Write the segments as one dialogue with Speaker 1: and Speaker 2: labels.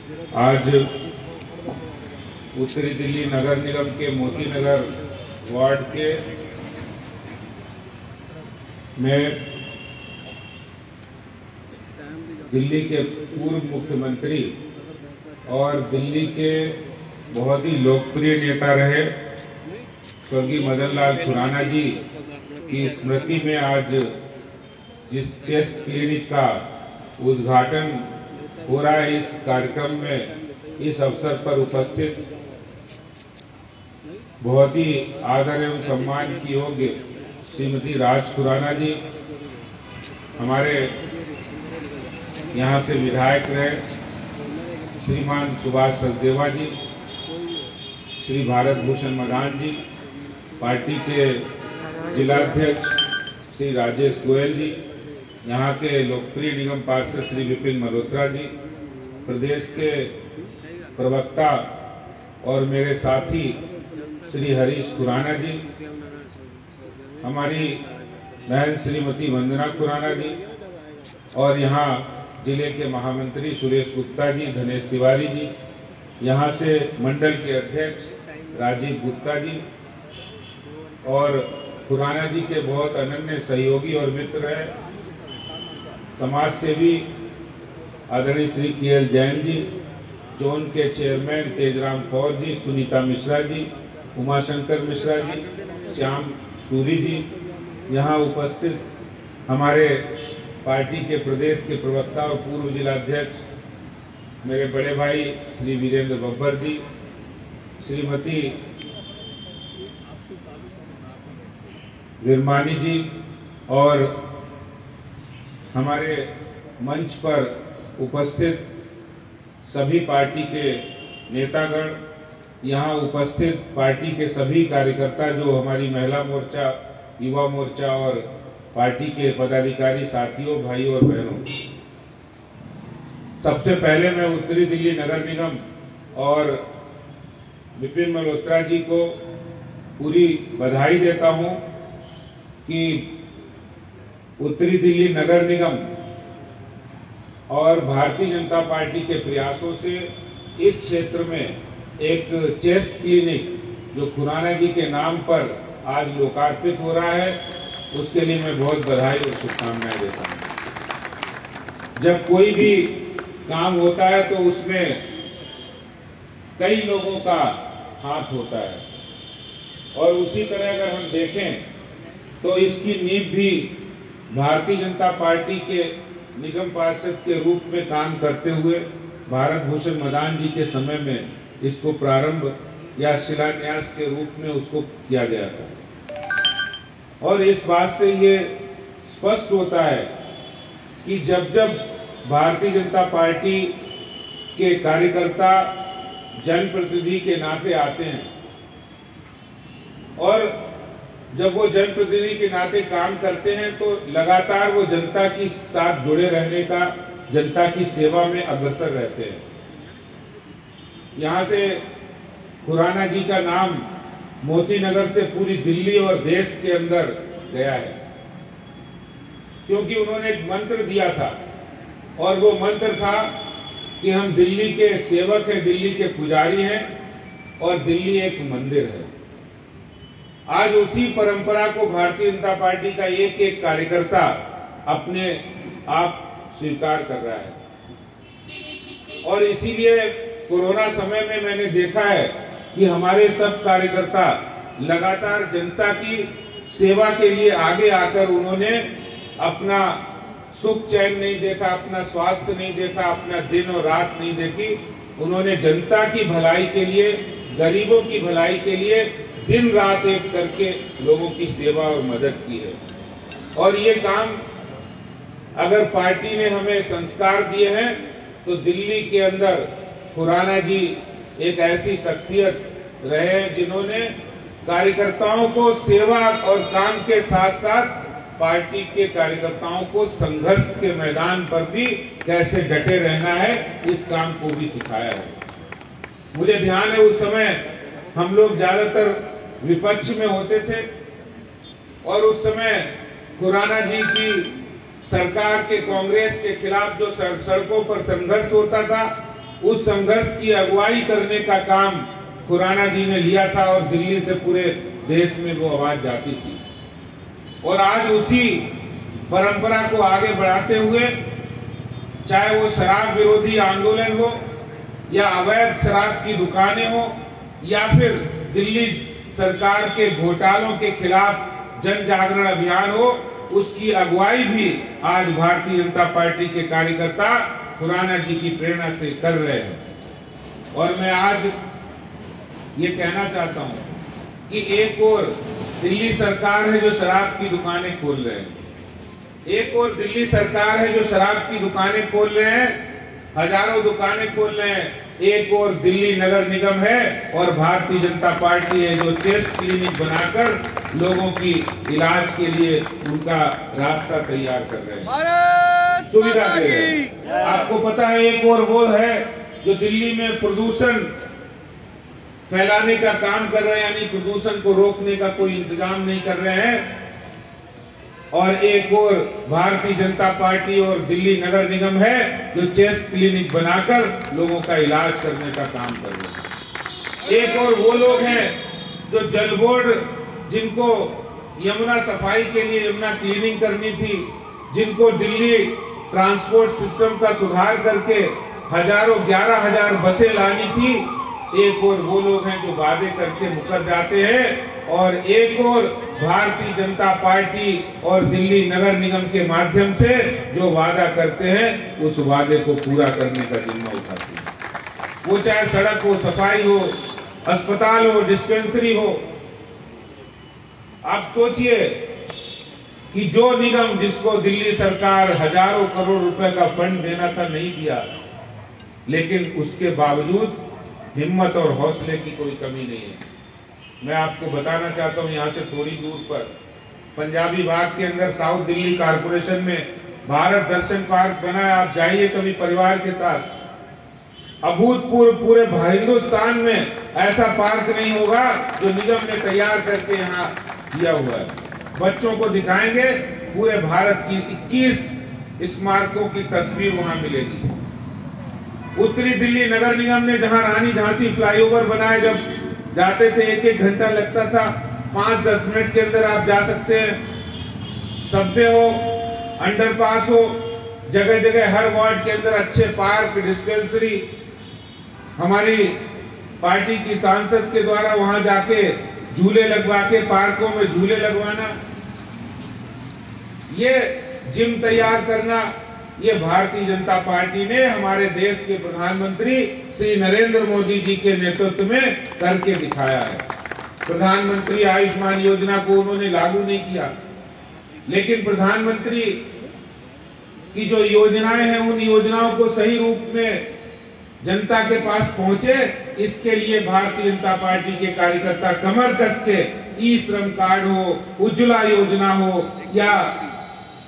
Speaker 1: आज उत्तरी दिल्ली नगर निगम के मोती नगर वार्ड के में दिल्ली के पूर्व मुख्यमंत्री और दिल्ली के बहुत ही लोकप्रिय नेता रहे स्वर्गीय मदन लाल खुराना जी की स्मृति में आज जिस चेस्ट क्लिनिक का उद्घाटन हो रहा है, इस कार्यक्रम में इस अवसर पर उपस्थित बहुत ही आदर एवं सम्मान की योग्य श्रीमती राज खुराना जी, हमारे यहाँ से विधायक रहे श्रीमान सुभाष सचदेवा जी, श्री भारत भूषण मदान जी, पार्टी के जिलाध्यक्ष श्री राजेश गोयल जी, यहाँ के लोकप्रिय निगम पार्षद श्री विपिन मल्होत्रा जी, प्रदेश के प्रवक्ता और मेरे साथी श्री हरीश खुराना जी, हमारी बहन श्रीमती वंदना खुराना जी और यहाँ जिले के महामंत्री सुरेश गुप्ता जी, धनेश तिवारी जी, यहाँ से मंडल के अध्यक्ष राजीव गुप्ता जी और खुराना जी के बहुत अनन्य सहयोगी और मित्र हैं समाज सेवी आदरणीय श्री के.एल. जैन जी, जोन के चेयरमैन तेजराम फौज जी, सुनीता मिश्रा जी, उमाशंकर मिश्रा जी, श्याम सूरी जी, यहाँ उपस्थित हमारे पार्टी के प्रदेश के प्रवक्ता और पूर्व जिलाध्यक्ष मेरे बड़े भाई श्री वीरेंद्र बब्बर जी, श्रीमती विरमानी जी और हमारे मंच पर उपस्थित सभी पार्टी के नेतागण, यहाँ उपस्थित पार्टी के सभी कार्यकर्ता जो हमारी महिला मोर्चा, युवा मोर्चा और पार्टी के पदाधिकारी साथियों, भाइयों और बहनों, सबसे पहले मैं उत्तरी दिल्ली नगर निगम और विपिन मल्होत्रा जी को पूरी बधाई देता हूं कि उत्तरी दिल्ली नगर निगम और भारतीय जनता पार्टी के प्रयासों से इस क्षेत्र में एक चेस्ट क्लिनिक जो खुराना जी के नाम पर आज लोकार्पित हो रहा है, उसके लिए मैं बहुत बधाई और शुभकामनाएं देता हूं। जब कोई भी काम होता है तो उसमें कई लोगों का हाथ होता है और उसी तरह अगर हम देखें तो इसकी नींव भी भारतीय जनता पार्टी के निगम पार्षद के रूप में काम करते हुए भारत भूषण मदान जी के समय में इसको प्रारंभ या शिलान्यास के रूप में उसको किया गया था। और इस बात से ये स्पष्ट होता है कि जब जब भारतीय जनता पार्टी के कार्यकर्ता जनप्रतिनिधि के नाते आते हैं और जब वो जनप्रतिनिधि के नाते काम करते हैं तो लगातार वो जनता के साथ जुड़े रहने का, जनता की सेवा में अग्रसर रहते हैं। यहाँ से खुराना जी का नाम मोती नगर से पूरी दिल्ली और देश के अंदर गया है, क्योंकि उन्होंने एक मंत्र दिया था और वो मंत्र था कि हम दिल्ली के सेवक हैं, दिल्ली के पुजारी हैं और दिल्ली एक मंदिर है। आज उसी परंपरा को भारतीय जनता पार्टी का एक एक कार्यकर्ता अपने आप स्वीकार कर रहा है और इसीलिए कोरोना समय में मैंने देखा है कि हमारे सब कार्यकर्ता लगातार जनता की सेवा के लिए आगे आकर उन्होंने अपना सुख चैन नहीं देखा, अपना स्वास्थ्य नहीं देखा, अपना दिन और रात नहीं देखी। उन्होंने जनता की भलाई के लिए, गरीबों की भलाई के लिए दिन रात एक करके लोगों की सेवा और मदद की है। और ये काम अगर पार्टी ने हमें संस्कार दिए हैं तो दिल्ली के अंदर खुराना जी एक ऐसी शख्सियत रहे जिन्होंने कार्यकर्ताओं को सेवा और काम के साथ साथ पार्टी के कार्यकर्ताओं को संघर्ष के मैदान पर भी कैसे डटे रहना है, इस काम को भी सिखाया है। मुझे ध्यान है उस समय हम लोग ज्यादातर विपक्ष में होते थे और उस समय खुराना जी की सरकार के, कांग्रेस के खिलाफ जो सड़कों पर संघर्ष होता था उस संघर्ष की अगुवाई करने का काम खुराना जी ने लिया था और दिल्ली से पूरे देश में वो आवाज जाती थी। और आज उसी परंपरा को आगे बढ़ाते हुए, चाहे वो शराब विरोधी आंदोलन हो या अवैध शराब की दुकानें हो या फिर दिल्ली सरकार के घोटालों के खिलाफ जन जागरण अभियान हो, उसकी अगुवाई भी आज भारतीय जनता पार्टी के कार्यकर्ता खुराना जी की प्रेरणा से कर रहे हैं। और मैं आज ये कहना चाहता हूं कि एक और दिल्ली सरकार है जो शराब की दुकानें खोल रहे हैं, एक और दिल्ली सरकार है जो शराब की दुकानें खोल रहे हैं, हजारों दुकानें खोल रहे हैं, एक और दिल्ली नगर निगम है और भारतीय जनता पार्टी है जो चेस्ट क्लिनिक बनाकर लोगों की इलाज के लिए उनका रास्ता तैयार कर रहे हैं, सुविधा दे रहे हैं। आपको पता है एक और वो है जो दिल्ली में प्रदूषण फैलाने का काम कर रहे हैं, यानी प्रदूषण को रोकने का कोई इंतजाम नहीं कर रहे हैं। और एक और भारतीय जनता पार्टी और दिल्ली नगर निगम है जो चेस्ट क्लिनिक बनाकर लोगों का इलाज करने का काम कर रहे हैं। एक और वो लोग हैं जो जल बोर्ड, जिनको यमुना सफाई के लिए यमुना क्लीनिंग करनी थी, जिनको दिल्ली ट्रांसपोर्ट सिस्टम का सुधार करके 11,000 बसें लानी थी, एक और वो लोग हैं जो वादे करके मुकर जाते हैं। और एक और भारतीय जनता पार्टी और दिल्ली नगर निगम के माध्यम से जो वादा करते हैं उस वादे को पूरा करने का जिम्मा उठाते हैं। वो चाहे सड़क हो, सफाई हो, अस्पताल हो, डिस्पेंसरी हो। आप सोचिए कि जो निगम जिसको दिल्ली सरकार हजारों करोड़ रुपए का फंड देना था नहीं दिया, लेकिन उसके बावजूद हिम्मत और हौसले की कोई कमी नहीं है। मैं आपको बताना चाहता हूं, यहाँ से थोड़ी दूर पर पंजाबी बाग के अंदर साउथ दिल्ली कारपोरेशन में भारत दर्शन पार्क बना है। आप जाइए कभी परिवार के साथ। अभूतपूर्व पूरे हिंदुस्तान में ऐसा पार्क नहीं होगा जो निगम ने तैयार करके यहाँ किया हुआ है। बच्चों को दिखाएंगे, पूरे भारत की 21 स्मारकों की तस्वीर वहां मिलेगी। उत्तरी दिल्ली नगर निगम ने जहां रानी झांसी फ्लाईओवर बनाए, जब जाते थे 1-1 घंटा लगता था, 5-10 मिनट के अंदर आप जा सकते हैं। सबवे हो, अंडरपास हो, जगह जगह हर वार्ड के अंदर अच्छे पार्क, डिस्पेंसरी। हमारी पार्टी की सांसद के द्वारा वहां जाके झूले लगवा के पार्कों में झूले लगवाना, ये जिम तैयार करना, ये भारतीय जनता पार्टी ने हमारे देश के प्रधानमंत्री श्री नरेंद्र मोदी जी के नेतृत्व में करके दिखाया है। प्रधानमंत्री आयुष्मान योजना को उन्होंने लागू नहीं किया, लेकिन प्रधानमंत्री की जो योजनाएं हैं उन योजनाओं को सही रूप में जनता के पास पहुंचे, इसके लिए भारतीय जनता पार्टी के कार्यकर्ता कमर कस के ई श्रम कार्ड हो, उज्ज्वला योजना हो, या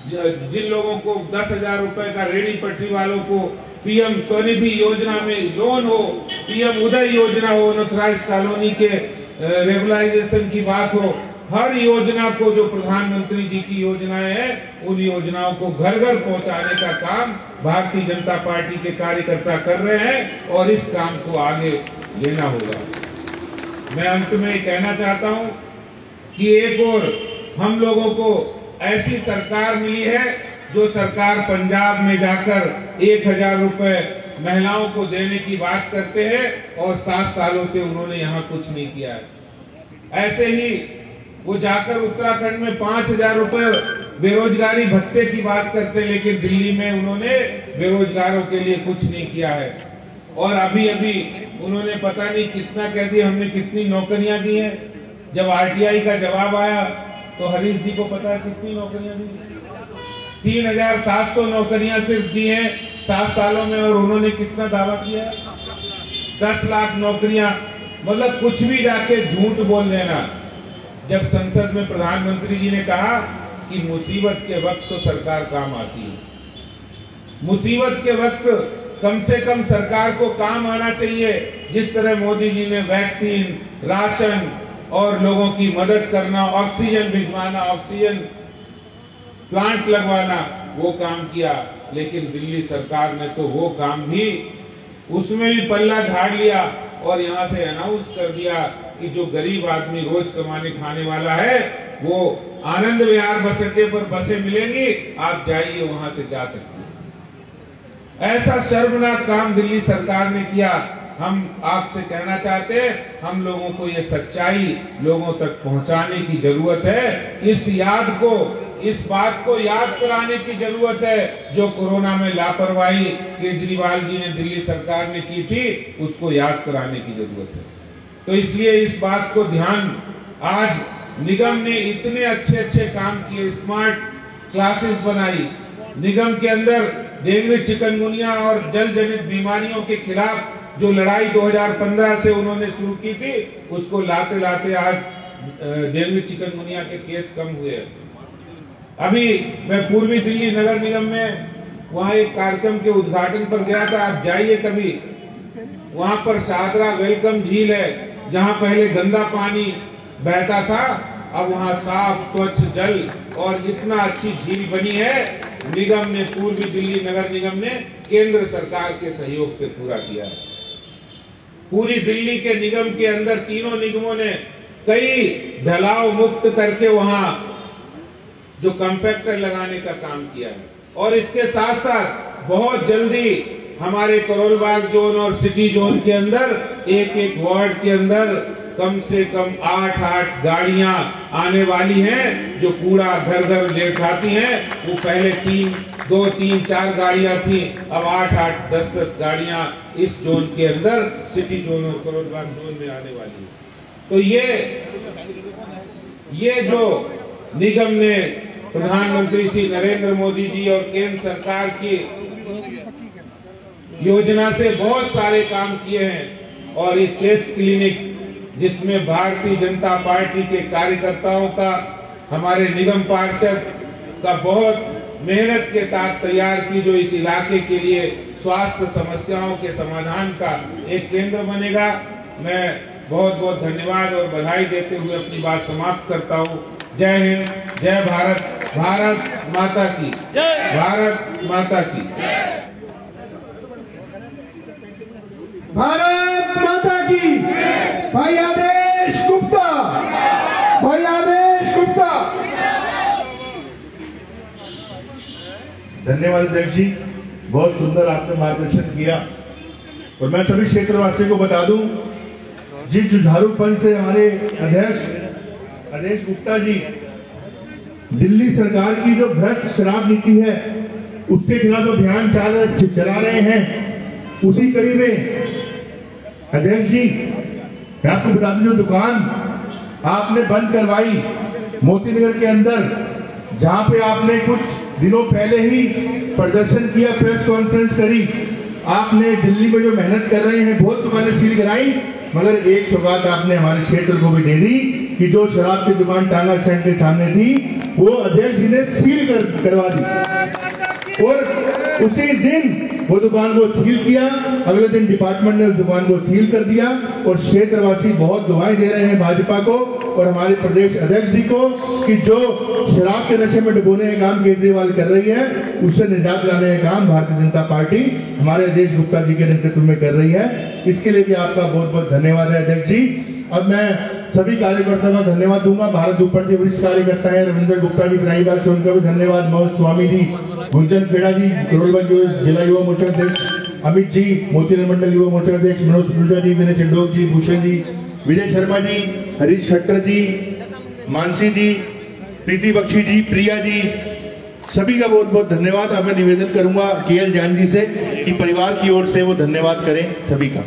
Speaker 1: जिन लोगों को 10,000 रुपए का रेडी पटरी वालों को पीएम स्वनिधि योजना में लोन हो, पीएम उदय योजना हो, अनऑथराइज कॉलोनी के रेगुलराइजेशन की बात हो, हर योजना को जो प्रधानमंत्री जी की योजनाएं हैं उन योजनाओं को घर घर पहुंचाने का काम भारतीय जनता पार्टी के कार्यकर्ता कर रहे हैं और इस काम को आगे लेना होगा। मैं अंत में कहना चाहता हूं कि एक और हम लोगों को ऐसी सरकार मिली है जो सरकार पंजाब में जाकर 1,000 रुपए महिलाओं को देने की बात करते हैं और 7 सालों से उन्होंने यहाँ कुछ नहीं किया है। ऐसे ही वो जाकर उत्तराखंड में 5,000 रुपए बेरोजगारी भत्ते की बात करते हैं, लेकिन दिल्ली में उन्होंने बेरोजगारों के लिए कुछ नहीं किया है। और अभी अभी उन्होंने पता नहीं कितना कह दिया, हमने कितनी नौकरियां दी हैं। जब आरटीआई का जवाब आया तो हरीश जी को पता है कितनी नौकरियां दी? 3,700 नौकरियां सिर्फ दी हैं 7 सालों में, और उन्होंने कितना दावा किया? 10 लाख नौकरियां। मतलब कुछ भी जाके झूठ बोल देना। जब संसद में प्रधानमंत्री जी ने कहा कि मुसीबत के वक्त तो सरकार काम आती है, मुसीबत के वक्त कम से कम सरकार को काम आना चाहिए। जिस तरह मोदी जी ने वैक्सीन, राशन और लोगों की मदद करना, ऑक्सीजन भिजवाना, ऑक्सीजन प्लांट लगवाना, वो काम किया, लेकिन दिल्ली सरकार ने तो वो काम भी उसमें भी पल्ला झाड़ लिया और यहाँ से अनाउंस कर दिया कि जो गरीब आदमी रोज कमाने खाने वाला है वो आनंद विहार बस अड्डे पर बसें मिलेंगी, आप जाइए वहां से जा सकते हैं। ऐसा शर्मनाक काम दिल्ली सरकार ने किया। हम आपसे कहना चाहते हैं, हम लोगों को ये सच्चाई लोगों तक पहुंचाने की जरूरत है। इस बात को याद कराने की जरूरत है जो कोरोना में लापरवाही केजरीवाल जी ने दिल्ली सरकार ने की थी, उसको याद कराने की जरूरत है। तो इसलिए इस बात को ध्यान, आज निगम ने इतने अच्छे अच्छे काम किए, स्मार्ट क्लासेस बनाई, निगम के अंदर डेंगू, चिकनगुनिया और जल जनित बीमारियों के खिलाफ जो लड़ाई 2015 से उन्होंने शुरू की थी, उसको लाते लाते आज डेंगू चिकनगुनिया के केस कम हुए। अभी मैं पूर्वी दिल्ली नगर निगम में वहां एक कार्यक्रम के उद्घाटन पर गया था, आप जाइए कभी। वहां पर शाहदरा वेलकम झील है, जहां पहले गंदा पानी बहता था, अब वहां साफ स्वच्छ जल और इतना अच्छी झील बनी है। निगम ने, पूर्वी दिल्ली नगर निगम ने केंद्र सरकार के सहयोग से पूरा किया है। पूरी दिल्ली के निगम के अंदर तीनों निगमों ने कई ढलाव मुक्त करके वहां जो कंपैक्टर लगाने का काम किया है। और इसके साथ साथ बहुत जल्दी हमारे करोल बाग जोन और सिटी जोन के अंदर एक एक वार्ड के अंदर कम से कम 8 गाड़ियां आने वाली हैं जो कूड़ा घर घर ले उठाती हैं। वो पहले 2, 3, 4 गाड़ियां थी, अब 8, 10 गाड़ियां इस जोन के अंदर सिटी जोन और करोल बाग जोन में आने वाली है। तो ये जो निगम ने प्रधानमंत्री श्री नरेंद्र मोदी जी और केंद्र सरकार की योजना से बहुत सारे काम किए हैं। और ये चेस्ट क्लिनिक जिसमें भारतीय जनता पार्टी के कार्यकर्ताओं का, हमारे निगम पार्षद का बहुत मेहनत के साथ तैयार की, जो इस इलाके के लिए स्वास्थ्य समस्याओं के समाधान का एक केंद्र बनेगा। मैं बहुत बहुत धन्यवाद और बधाई देते हुए अपनी बात समाप्त करता हूँ। जय हिंद, जय भारत, भारत माता की, भारत माता की,
Speaker 2: भारत माता की। भाई आदेश गुप्ता, भाई आदेश गुप्ता।
Speaker 3: धन्यवाद अध्यक्ष जी, बहुत सुंदर आपने मार्गदर्शन किया। और मैं सभी क्षेत्रवासियों को बता दूं, जिस जुझारूपन से हमारे अध्यक्ष आदेश गुप्ता जी दिल्ली सरकार की जो भ्रष्ट शराब नीति है उसके खिलाफ अभियान चला रहे हैं, उसी कड़ी में अध्यक्ष जी मैं आपको बता दूं, जो दुकान आपने बंद करवाई मोतीनगर के अंदर, जहां पे आपने कुछ दिनों पहले ही प्रदर्शन किया, प्रेस कॉन्फ्रेंस करी, आपने दिल्ली में जो मेहनत कर रहे हैं बहुत दुकानें सील कराई, मगर एक सौगात आपने हमारे क्षेत्र को भी दे दी कि जो शराब की दुकान टांगा स्टैंड के सामने थी वो अध्यक्ष जी ने सील करवा दी। और उसी दिन वो दुकान को सील किया, अगले दिन डिपार्टमेंट ने उस दुकान को सील कर दिया। और क्षेत्रवासी बहुत दुआएं दे रहे हैं भाजपा को और हमारे प्रदेश अध्यक्ष जी को कि जो शराब के नशे में डुबोने का काम केजरीवाल कर रही है, उससे निजात लाने का काम भारतीय जनता पार्टी हमारे आदेश गुप्ता जी के नेतृत्व में कर रही है। इसके लिए भी आपका बहुत बहुत धन्यवाद है अध्यक्ष जी। अब मैं सभी कार्यकर्ताओं का धन्यवाद दूंगा। भारत ऊपर के वरिष्ठ कार्यकर्ता है रविंद्र गुप्ता जी प्राईबाग से, उनका भी धन्यवाद। मनोज स्वामी जी, गुंजन खेड़ा जी करोलबाग जिला युवा मोर्चा अध्यक्ष, अमित जी मोतीनगर मंडल युवा मोर्चा अध्यक्ष, मनोज सुरजा जी, विनय चंडोक जी, भूषण जी, विजय शर्मा जी, हरीश खट्टर जी, मानसी जी, प्रीति बख्शी जी, प्रिया जी, सभी का बहुत बहुत धन्यवाद। अब मैं निवेदन करूंगा केएल जैन जी से कि परिवार की ओर से वो धन्यवाद करें सभी का।